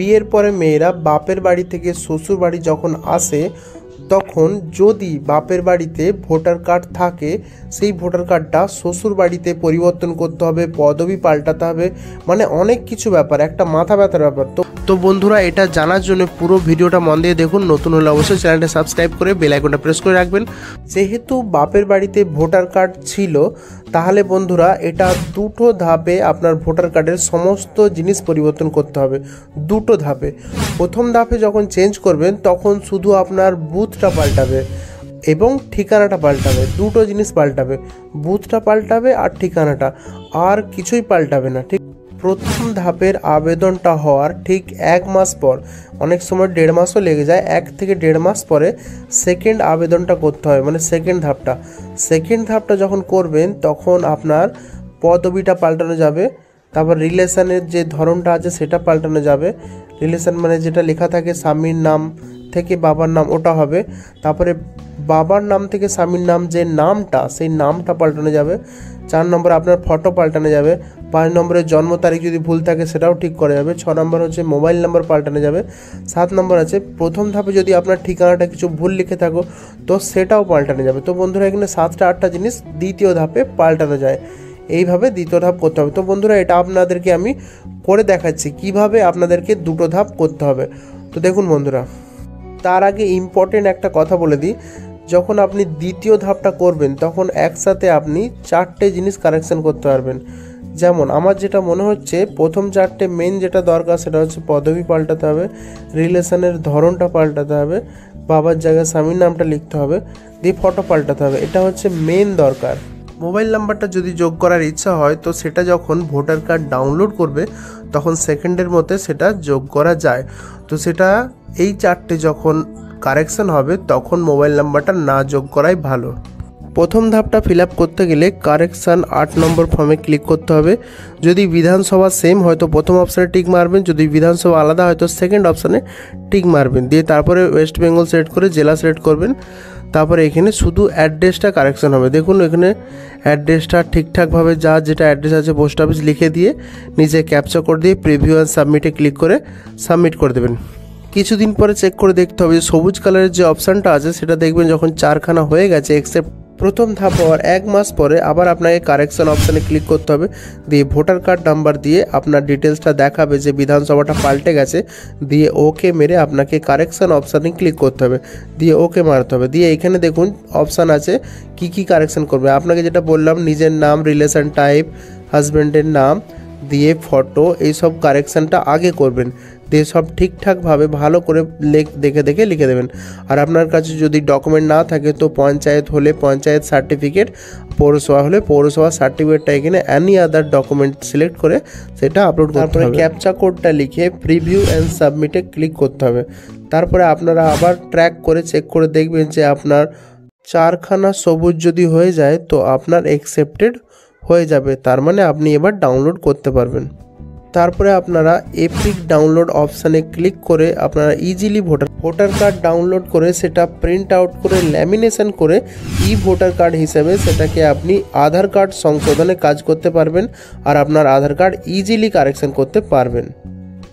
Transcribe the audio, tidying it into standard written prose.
বিয়ের পরে মেয়েরা বাপের বাড়ি থেকে শ্বশুর বাড়ি যখন আসে তখন যদি বাপের বাড়িতে ভোটার কার্ড থাকে সেই ভোটার কার্ডটা শ্বশুর বাড়িতে পরিবর্তন করতে হবে, পদবি পাল্টাতে হবে, মানে অনেক কিছু ব্যাপার, একটা মাথা ব্যথার ব্যাপার। তো বন্ধুরা এটা জানার জন্য পুরো ভিডিওটা মন দিয়ে দেখুন। নতুন হলে অবশ্যই চ্যানেলটা সাবস্ক্রাইব করে বেল আইকনটা প্রেস করে রাখবেন। যেহেতু বাপের বাড়িতে ভোটার কার্ড ছিল তাহলে বন্ধুরা এটা দুটো ধাপে আপনার ভোটার কার্ডের সমস্ত জিনিস পরিবর্তন করতে হবে, দুটো ধাপে। প্রথম ধাপে যখন চেঞ্জ করবেন তখন শুধু আপনার বুথটা পাল্টাবে এবং ঠিকানাটা পাল্টাবে, দুটো জিনিস পাল্টাবে, বুথটা পাল্টাবে আর ঠিকানাটা, আর কিছুই পাল্টাবে না। ঠিক প্রথম ধাপের আবেদনটা হওয়ার ঠিক 1 মাস পর, অনেক সময় 1.5 মাসও লেগে যায়, 1 থেকে 1.5 মাস পরে সেকেন্ড আবেদনটা করতে হবে, মানে সেকেন্ড ধাপটা যখন করবেন তখন আপনার পদবিটা পাল্টানো যাবে, তারপর রিলেশনের যে ধরনটা আছে সেটা পাল্টানো যাবে। রিলেশন মানে যেটা লেখা থাকে স্বামীর নাম থেকে বাবার নাম ওটা হবে, তারপরে বাবার নাম থেকে স্বামীর নাম যে নামটা সেই নামটা পাল্টানো যাবে। 4 নম্বরে আপনার ফটো পাল্টানো যাবে। 5 নম্বরে জন্ম তারিখ যদি ভুল থাকে সেটাও ঠিক করা যাবে। 6 নম্বর হচ্ছে মোবাইল নাম্বার পাল্টানো যাবে। 7 নম্বর আছে প্রথম ধাপে যদি আপনার ঠিকানাটা কিছু ভুল লিখে থাকো তো সেটাও পাল্টানো যাবে। তো বন্ধুরা এখানে 7টা 8টা জিনিস দ্বিতীয় ধাপে পাল্টানো যায়, এইভাবে দ্বিতীয় ধাপ করতে হবে। তো বন্ধুরা এটা আপনাদেরকে আমি করে দেখাচ্ছি কিভাবে আপনাদেরকে দুটো ধাপ করতে হবে। তো দেখুন বন্ধুরা, তার আগে ইম্পর্টেন্ট একটা কথা বলে দিই, যখন আপনি দ্বিতীয় ধাপটা করবেন তখন একসাথে আপনি 4টে জিনিস কারেকশন করতে পারবেন। যেমন আমার যেটা মনে হচ্ছে প্রথম 4টে মেন যেটা দরকার সেটা হচ্ছে পদবি পাল্টাতে হবে, রিলেশনের ধরনটা পাল্টাতে হবে, বাবার জায়গায় স্বামীর নামটা লিখতে হবে, দিয়ে ফটো পাল্টাতে হবে। এটা হচ্ছে মেন দরকার। মোবাইল নাম্বারটা যদি যোগ করার ইচ্ছা হয় তো সেটা যখন ভোটার কার্ড ডাউনলোড করবে তখন সেকেন্ডের মধ্যে সেটা যোগ করা যায়। তো সেটা এই 4টে যখন কারেকশন হবে তখন মোবাইল নাম্বারটা না যোগ করাই ভালো। প্রথম ধাপটা ফিল আপ করতে গেলে কারেকশান 8 নম্বর ফর্মে ক্লিক করতে হবে। যদি বিধানসভা সেম হয় তো প্রথম অপশানে টিক মারবেন, যদি বিধানসভা আলাদা হয় তো সেকেন্ড অপশানে টিক মারবেন, দিয়ে তারপরে ওয়েস্ট বেঙ্গল সিলেক্ট করে জেলা সিলেক্ট করবেন। তারপরে এখানে শুধু অ্যাড্রেসটা কারেকশন হবে। দেখুন এখানে অ্যাড্রেসটা ঠিকঠাকভাবে যেটা অ্যাড্রেস আছে পোস্ট অফিস লিখে দিয়ে নিচে ক্যাপচা কোড দিয়ে প্রিভিউ অ্যান্ড সাবমিটে ক্লিক করে সাবমিট করে দেবেন। কিছুদিন পরে চেক করে দেখতে হবে যে সবুজ কালারের যে অপশানটা আছে সেটা দেখবেন যখন 4খানা হয়ে গেছে এক্সেপ্ট প্রথম ধাপ হওয়ার 1 মাস পরে আবার আপনাকে কারেকশন অপশানে ক্লিক করতে হবে, দিয়ে ভোটার কার্ড নাম্বার দিয়ে আপনার ডিটেলসটা দেখাবে যে বিধানসভাটা পাল্টে গেছে, দিয়ে ওকে মেরে আপনাকে কারেকশন অপশানে ক্লিক করতে হবে, দিয়ে ওকে মারতে হবে। দিয়ে এখানে দেখুন অপশান আছে কি কি কারেকশন করবে। আপনাকে যেটা বললাম নিজের নাম, রিলেশন টাইপ, হাজব্যান্ডের নাম দিয়ে ফটো, এইসব কারেকশানটা আগে করবেন, দিয়ে সব ঠিকঠাকভাবে ভালো করে দেখে লিখে দেবেন। আর আপনার কাছে যদি ডকুমেন্ট না থাকে তো পঞ্চায়েত হলে পঞ্চায়েত সার্টিফিকেট, পৌরসভা হলে পৌরসভা সার্টিফিকেটটা এখানে অ্যানি আদার ডকুমেন্ট সিলেক্ট করে সেটা আপলোড করতে হবে। ক্যাপচা কোডটা লিখে প্রিভিউ অ্যান্ড সাবমিটে ক্লিক করতে হবে। তারপরে আপনারা আবার ট্র্যাক করে চেক করে দেখবেন যে আপনার 4খানা সবুজ যদি হয়ে যায় তো আপনার অ্যাকসেপ্টেড হয়ে যাবে, তার মানে আপনি এবার ডাউনলোড করতে পারবেন। তারপরে আপনারা এপিক ডাউনলোড অপশানে ক্লিক করে আপনারা ইজিলি ভোটার কার্ড ডাউনলোড করে সেটা প্রিন্ট আউট করে ল্যামিনেশন করে ভোটার কার্ড হিসেবে সেটাকে আপনি আধার কার্ড সংশোধনে কাজ করতে পারবেন আর আপনার আধার কার্ড ইজিলি কারেকশন করতে পারবেন।